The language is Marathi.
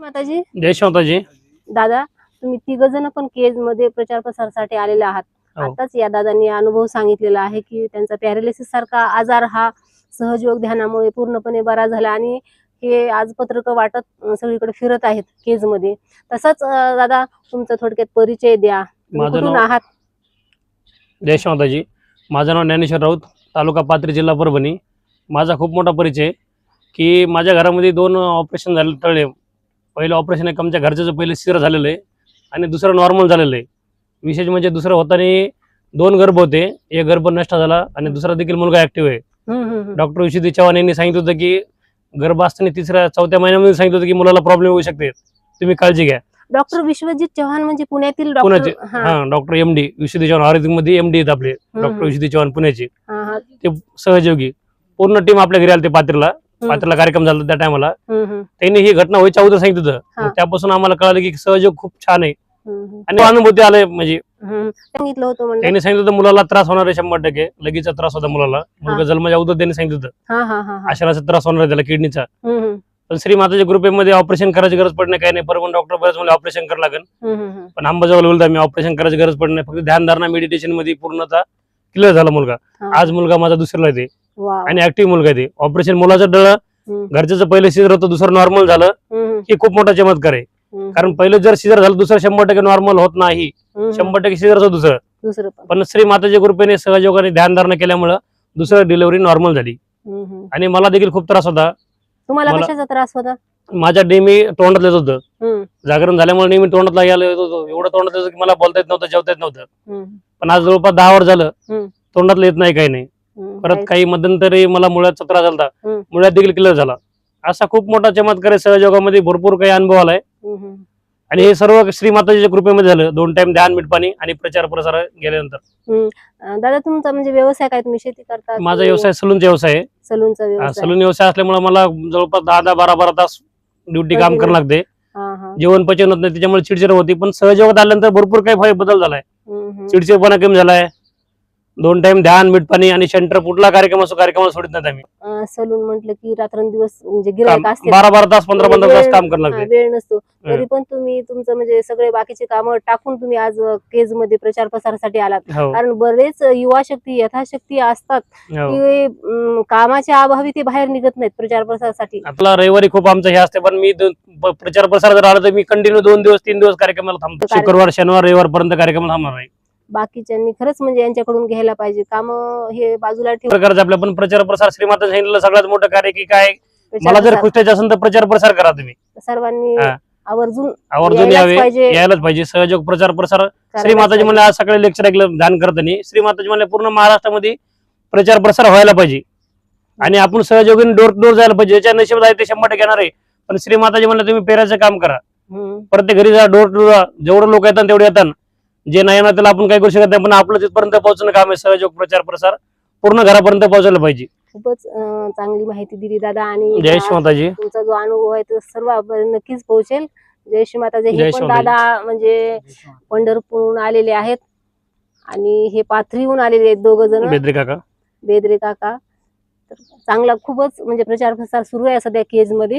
माताजी. जय शिवताजी. दादा, तुम्ही तिघ जण पण केज मध्ये प्रचार प्रसारासाठी आलेले आहात. आताच या दादांनी अनुभव सांगितलेला आहे की त्यांचा पॅरालिसिस सारखा आजार हा सहजयोग ध्यानामुळे पूर्णपणे बरा झाला आणि हे आज पत्रक वाटत सगळीकडे फिरत आहेत केज मध्ये. तसंच दादा, तुमचा थोडक्यात परिचय द्या. कुठून आहात? जय शिवताजी. माझं नाव ज्ञानेश्वर राऊत, तालुका पाथरी, जिल्हा परभणी. माझा खूप मोठा परिचय की माझ्या घरामध्ये 2 ऑपरेशन झाले टळले. पहिलं ऑपरेशन एक आमच्या घरच्याचं पहिलं सिजर झालेलं आहे आणि दुसरं नॉर्मल झालेलं आहे. विशेष म्हणजे दुसरं होताना 2 गर्भ होते, एक गर्भ नष्ट झाला आणि दुसरा देखील मुलगा ऍक्टिव्ह आहे. डॉक्टर विशुद्धी चव्हाण यांनी सांगितलं होतं की गर्भ असताना 3-4 महिन्यामध्ये सांगितलं होतं की मुलाला प्रॉब्लेम होऊ शकते, तुम्ही काळजी घ्या. डॉक्टर विश्वजित चव्हाण म्हणजे पुण्यातील पुण्याचे डॉक्टर एमडी विशुद्धी चव्हाण आयुर्वेदिक मध्ये एमडी आहेत आपले डॉक्टर विशुद्धी चव्हाण पुण्याचे. ते सहयोगी पूर्ण टीम आपल्या घरी आली ते पाथरीला कार्यक्रम झाला त्या टायमाला. त्यांनी ही घटना व्हायच्या अगोदर सांगितलं होतं. त्यापासून आम्हाला कळालं की सहयोग खूप छान आहे आणि अनुभूती आले. म्हणजे सांगितलं होतं, त्यांनी सांगितलं होतं मुलाला त्रास होणार आहे 100%, लगेच त्रास होता मुलाला. मुलगा जन्माच्या अगोदर त्यांनी सांगितलं होतं आश्रयाचा त्रास होणार आहे त्याला, किडनीचा. पण श्री माताच्या कृपेमध्ये ऑपरेशन करायची गरज पडत नाही, काही नाही. पण डॉक्टर बरेच मला ऑपरेशन करावं लागेल, पण अंबाजोगाई बोलतो आम्ही ऑपरेशन करायची गरज पडत नाही. फक्त ध्यानधारणा मेडिटेशन मध्ये पूर्णतः क्लिअर झाला मुलगा. आज मुलगा माझा दुसरीला येते आणि ऍक्टिव्ह मुलगा आहे. ऑपरेशन मुलाचं डळं घरच्याचं पहिलं सिजर होतं, दुसरं नॉर्मल झालं. हे खूप मोठा चमत्कार आहे. कारण पहिलं जर सिजर झालं, दुसरं 100% नॉर्मल होत नाही. 100% सिजर होतं दुसरं. पण श्री माताच्या कृपेने सहयोगाने ध्यानधारणा केल्यामुळे दुसरं डिलिव्हरी नॉर्मल झाली. आणि मला देखील खूप त्रास होता. तुम्हाला कशाचा त्रास होता? माझ्या नेहमी तोंडात येत होतं. जागरण झाल्यामुळे नेहमी तोंडातला यायला येत होतं. एवढं तोंडात येत होतं की मला बोलता येत नव्हतं, जेवता येत नव्हतं. पण आज जवळपास 10 वर्ष झालं तोंडातलं येत नाही, काही नाही. परत काही मध्यंतरी मला मुळ्याचा त्रास झाला, मुळ्यात देखील क्लिअर झाला. असा खूप मोठा चमत्कार आहे. सहयोगामध्ये भरपूर काही अनुभव आलाय आणि हे सर्व श्री माताजीच्या कृपेमध्ये झालं. 2 टाइम ध्यान, मीठ पाणी आणि प्रचार प्रसार गेल्यानंतर. दादा, तुमचा म्हणजे व्यवसाय काय? तुम्ही शेती करता? माझा व्यवसाय सलूनचा व्यवसाय आहे. सलूनचा व्यवसाय. सलून व्यवसाय असल्यामुळे मला जवळपास 10-12 तास ड्युटी काम करावं लागते. जेवण पचन होत नाही, त्याच्यामुळे चिडचिड होती. पण सहयोगात आल्यानंतर भरपूर काही बदल झालाय. चिडचिडपणा कमी झालाय. 2 टाइम ध्यान, मीठ पाणी आणि सेंटर कुठला कार्यक्रम असो, कार्यक्रमाला सोडत नाही आम्ही. सलून म्हटलं की रात्रंदिवस म्हणजे गिराईक असते, 12 तास 15 तास काम करावं लागते. वेळ नसतो. तरी पण तुम्ही तुमचं म्हणजे सगळे बाकीचे काम टाकून तुम्ही आज केज मध्ये प्रचार प्रसारासाठी आलात. कारण बरेच युवा शक्ती, यथाशक्ती असतात की कामाच्या अभावी ते बाहेर निघत नाहीत प्रचार प्रसारासाठी. आपला रविवारी खूप आमचं हे असते, पण मी प्रचार प्रसार जर आला तर मी कंटिन्यू 2 दिवस 3 दिवस कार्यक्रमाला थांबतो. शुक्रवार, शनिवार, रविवार पर्यंत कार्यक्रम थांबणार नाही. बाकीच्यांनी खरंच म्हणजे यांच्याकडून घ्यायला पाहिजे काम, हे बाजूला ठेवून करायचं आपल्या. पण प्रचार प्रसार श्रीमाता सांगितलं सगळ्यात मोठं कार्य की काय, मला जर खुश व्हायचं असेल तर प्रचार प्रसार करा तुम्ही. सर्वांनी आवर्जून यायलाच पाहिजे. सहयोग प्रचार प्रसार श्री माताजी म्हणले. आज सगळे लेक्चर ऐकलं ध्यान करताना. श्री माताजी म्हणले पूर्ण महाराष्ट्रामध्ये प्रचार प्रसार व्हायला पाहिजे आणि आपण सहयोगीने डोर टू डोर जायला पाहिजे. ज्याच्या नशिबात आहे ते 100% येणार आहे. पण श्री माताजी म्हणले तुम्ही पेराचं काम करा, प्रत्येक घरी जा, डोर टू डोर. जेवढं लोक येतात तेवढे येतात. जे नाही येणार त्याला आपण काही करू शकत नाही, पण आपलं तिथपर्यंत पोहोचणं काम आहे. सहयोग प्रचार प्रसार पूर्ण घरापर्यंत पोहोचायला पाहिजे. खूपच चांगली माहिती दिली दादा. आणि जय श्री माताजी. तुमचा जो अनुभव आहे तो सर्व नक्कीच पोहोचेल. जय श्री माताजी. हे पण दादा म्हणजे पंढरपूरहून आलेले आहेत आणि हे पाथरीहून आलेले आहेत, 2 जण. बेदरे काका. तर चांगला खूपच म्हणजे प्रचार प्रसार सुरू आहे सध्या केज मध्ये.